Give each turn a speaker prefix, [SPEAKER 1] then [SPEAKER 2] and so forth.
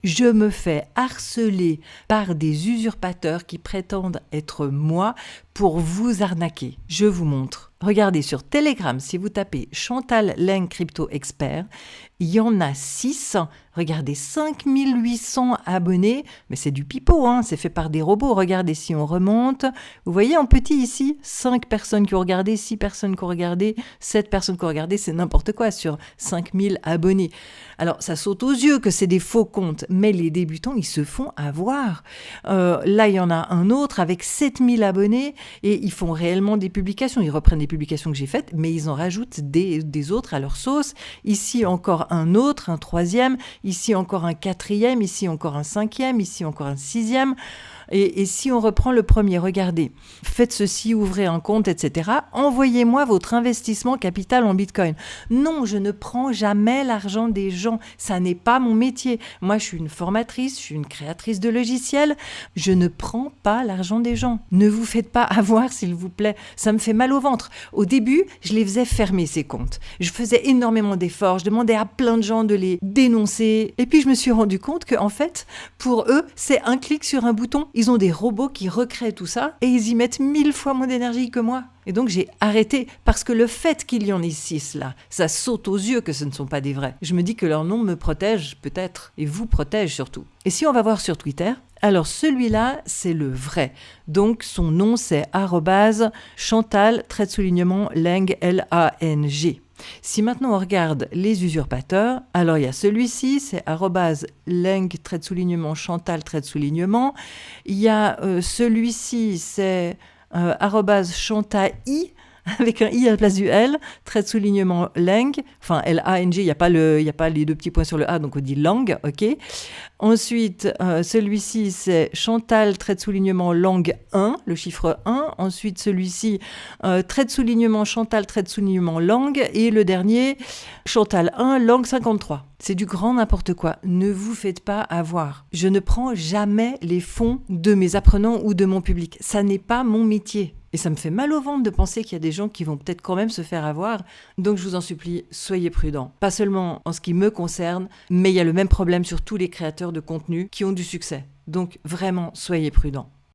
[SPEAKER 1] Je me fais harceler par des usurpateurs qui prétendent être moi pour vous arnaquer. Je vous montre. Regardez sur Telegram, si vous tapez Chantal Leng Crypto Expert, il y en a 6. Regardez, 5800 abonnés. Mais c'est du pipeau, hein, c'est fait par des robots. Regardez, si on remonte. Vous voyez en petit ici, 5 personnes qui ont regardé, 6 personnes qui ont regardé, 7 personnes qui ont regardé. C'est n'importe quoi sur 5000 abonnés. Alors, ça saute aux yeux que c'est des faux comptes. Mais les débutants, ils se font avoir. Là, il y en a un autre avec 7000 abonnés et ils font réellement des publications. Ils reprennent des publications que j'ai faites, mais ils en rajoutent des autres à leur sauce. Ici, encore un autre, un troisième. Ici, encore un quatrième. Ici, encore un cinquième. Ici, encore un sixième. Et si on reprend le premier, regardez, faites ceci, ouvrez un compte, etc. Envoyez-moi votre investissement capital en Bitcoin. Non, je ne prends jamais l'argent des gens. Ça n'est pas mon métier. Moi, je suis une formatrice, je suis une créatrice de logiciels. Je ne prends pas l'argent des gens. Ne vous faites pas avoir, s'il vous plaît. Ça me fait mal au ventre. Au début, je les faisais fermer, ces comptes. Je faisais énormément d'efforts. Je demandais à plein de gens de les dénoncer. Et puis, je me suis rendu compte que, en fait, pour eux, c'est un clic sur un bouton. Ils ont des robots qui recréent tout ça et ils y mettent 1000 fois moins d'énergie que moi. Et donc j'ai arrêté parce que le fait qu'il y en ait 6 là, ça saute aux yeux que ce ne sont pas des vrais. Je me dis que leur nom me protège peut-être et vous protège surtout. Et si on va voir sur Twitter, alors celui-là c'est le vrai. Donc son nom c'est @Chantal Leng L-A-N-G. Si maintenant on regarde les usurpateurs, alors il y a celui-ci, c'est @Leng Chantal . Il y a celui-ci, c'est @Chantai avec un i à la place du L, Leng, enfin L-A-N-G, il n'y a pas les deux petits points sur le A, donc on dit Lang, ok. Ensuite, celui-ci, c'est Chantal, Lang 1, le chiffre 1. Ensuite, celui-ci, Chantal, Lang. Et le dernier, Chantal 1, Lang 53. C'est du grand n'importe quoi. Ne vous faites pas avoir. Je ne prends jamais les fonds de mes apprenants ou de mon public. Ça n'est pas mon métier. Et ça me fait mal au ventre de penser qu'il y a des gens qui vont peut-être quand même se faire avoir. Donc je vous en supplie, soyez prudents. Pas seulement en ce qui me concerne, mais il y a le même problème sur tous les créateurs de contenu qui ont du succès. Donc vraiment, soyez prudents.